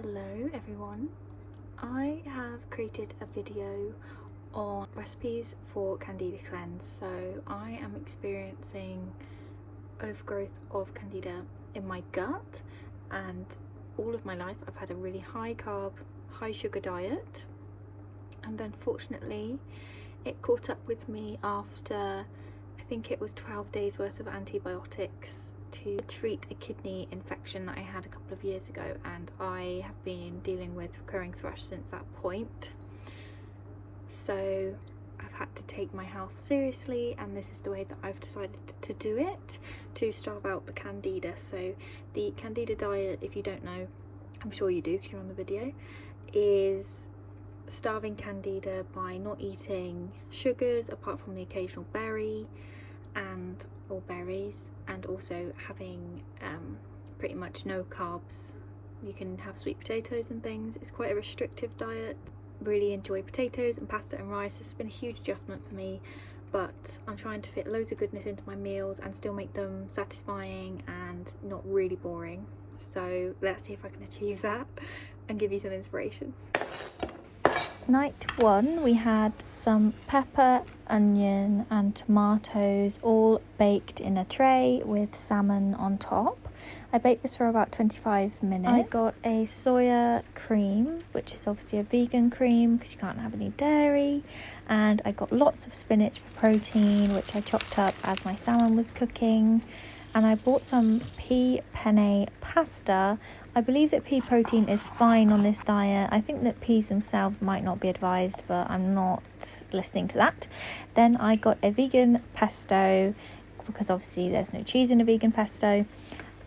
Hello everyone, I have created a video on recipes for Candida Cleanse. So I am experiencing overgrowth of Candida in my gut, and all of my life I've had a really high carb, high sugar diet, and unfortunately it caught up with me after I think it was 12 days worth of antibiotics to treat a kidney infection that I had a couple of years ago, and I have been dealing with recurring thrush since that point. So I've had to take my health seriously, and this is the way that I've decided to do it, to starve out the Candida. So the Candida diet, if you don't know, I'm sure you do because you're on the video, is starving Candida by not eating sugars apart from the occasional berry or berries, and also having pretty much no carbs. You can have sweet potatoes and things. It's quite a restrictive diet. Really enjoy potatoes and pasta and rice. It's been a huge adjustment for me, but I'm trying to fit loads of goodness into my meals and still make them satisfying and not really boring. So let's see if I can achieve that and give you some inspiration. Night one, we had some pepper, onion and tomatoes all baked in a tray with salmon on top. I baked this for about 25 minutes. I got a soya cream, which is obviously a vegan cream because you can't have any dairy, and I got lots of spinach for protein, which I chopped up as my salmon was cooking. And I bought some pea penne pasta. I believe that pea protein is fine on this diet. I think that peas themselves might not be advised, but I'm not listening to that. Then I got a vegan pesto, because obviously there's no cheese in a vegan pesto.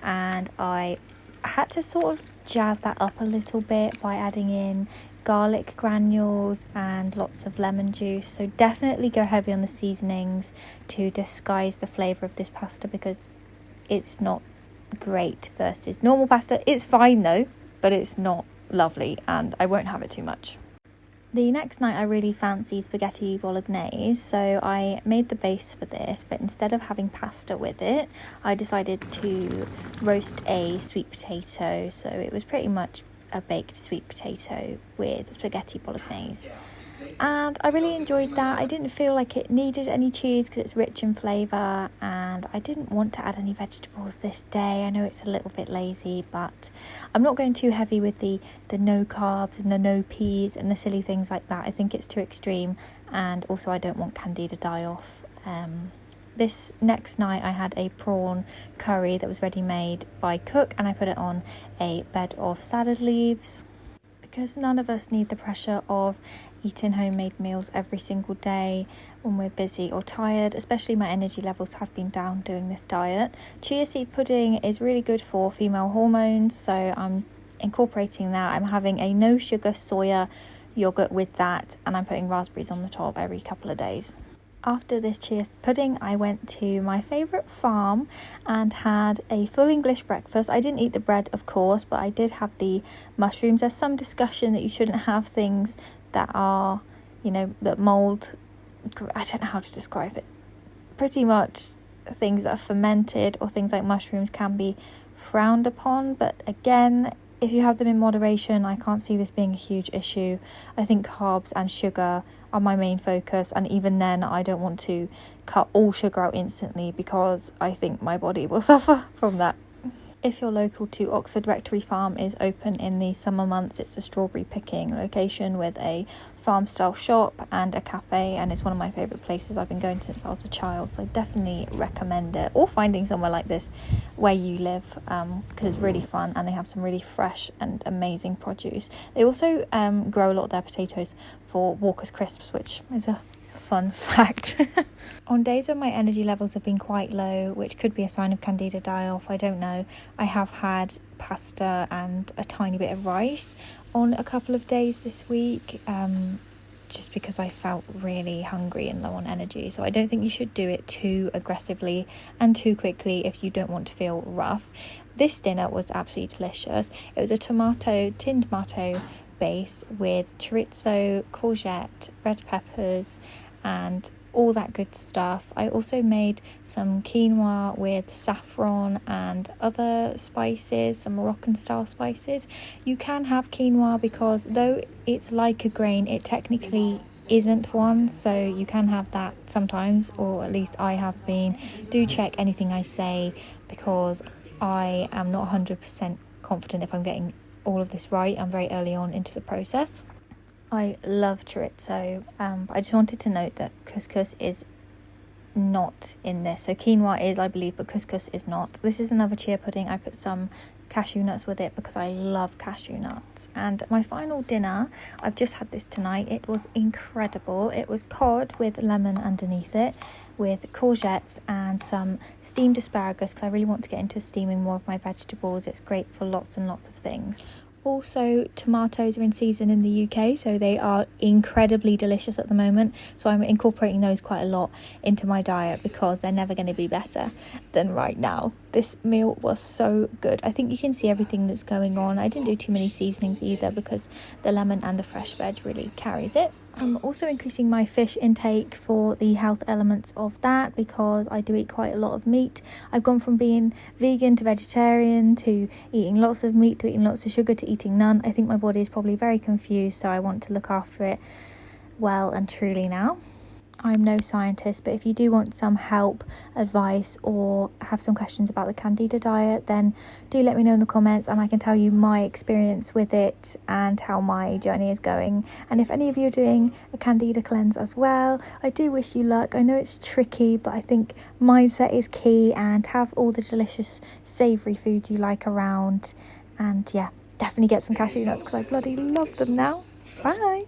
And I had to sort of jazz that up a little bit by adding in garlic granules and lots of lemon juice. So definitely go heavy on the seasonings to disguise the flavour of this pasta, because it's not great versus normal pasta. It's fine though, but it's not lovely, and I won't have it too much. The next night I really fancied spaghetti bolognese, so I made the base for this, but instead of having pasta with it, I decided to roast a sweet potato. So it was pretty much a baked sweet potato with spaghetti bolognese. And I really enjoyed that. I didn't feel like it needed any cheese because it's rich in flavour, and I didn't want to add any vegetables this day. I know it's a little bit lazy, but I'm not going too heavy with the no carbs and the no peas and the silly things like that. I think it's too extreme, and also I don't want Candida die off. This next night I had a prawn curry that was ready made by Cook, and I put it on a bed of salad leaves, because none of us need the pressure of eating homemade meals every single day when we're busy or tired. Especially my energy levels have been down doing this diet. Chia seed pudding is really good for female hormones, so I'm incorporating that. I'm having a no sugar soya yogurt with that, and I'm putting raspberries on the top every couple of days. After this chia pudding, I went to my favourite farm and had a full English breakfast. I didn't eat the bread, of course, but I did have the mushrooms. There's some discussion that you shouldn't have things that are, that mould. I don't know how to describe it. Pretty much things that are fermented or things like mushrooms can be frowned upon. But again, if you have them in moderation, I can't see this being a huge issue. I think carbs and sugar are my main focus, and even then I don't want to cut all sugar out instantly because I think my body will suffer from that. If you're local to Oxford, Rectory Farm is open in the summer months. It's a strawberry picking location with a farm style shop and a cafe, and it's one of my favourite places. I've been going since I was a child, so I definitely recommend it, or finding somewhere like this where you live, because it's really fun and they have some really fresh and amazing produce. They also grow a lot of their potatoes for Walker's crisps, which is a fun fact. On days when my energy levels have been quite low, which could be a sign of Candida die-off, I don't know, I have had pasta and a tiny bit of rice on a couple of days this week, just because I felt really hungry and low on energy. So I don't think you should do it too aggressively and too quickly if you don't want to feel rough. This dinner was absolutely delicious. It was a tin tomato base with chorizo, courgette, red peppers and all that good stuff. I also made some quinoa with saffron and other spices, some Moroccan style spices. You can have quinoa because though it's like a grain, it technically isn't one, so you can have that sometimes, or at least I have been. Do check anything I say because I am not 100% confident if I'm getting all of this right. I'm very early on into the process. I love chorizo, but I just wanted to note that couscous is not in this. So quinoa is, I believe, but couscous is not. This is another chia pudding. I put some cashew nuts with it because I love cashew nuts. And my final dinner, I've just had this tonight. It was incredible. It was cod with lemon underneath it, with courgettes and some steamed asparagus, because I really want to get into steaming more of my vegetables. It's great for lots and lots of things. Also, tomatoes are in season in the UK, so they are incredibly delicious at the moment. So I'm incorporating those quite a lot into my diet because they're never going to be better than right now. This meal was so good. I think you can see everything that's going on. I didn't do too many seasonings either because the lemon and the fresh veg really carries it. I'm also increasing my fish intake for the health elements of that because I do eat quite a lot of meat. I've gone from being vegan to vegetarian to eating lots of meat to eating lots of sugar to eating none. I think my body is probably very confused, so I want to look after it well and truly now. I'm no scientist, but if you do want some help, advice, or have some questions about the Candida diet, then do let me know in the comments and I can tell you my experience with it and how my journey is going. And if any of you are doing a Candida cleanse as well, I do wish you luck. I know it's tricky, but I think mindset is key, and have all the delicious savoury foods you like around. And yeah, definitely get some cashew nuts because I bloody love them now. Bye!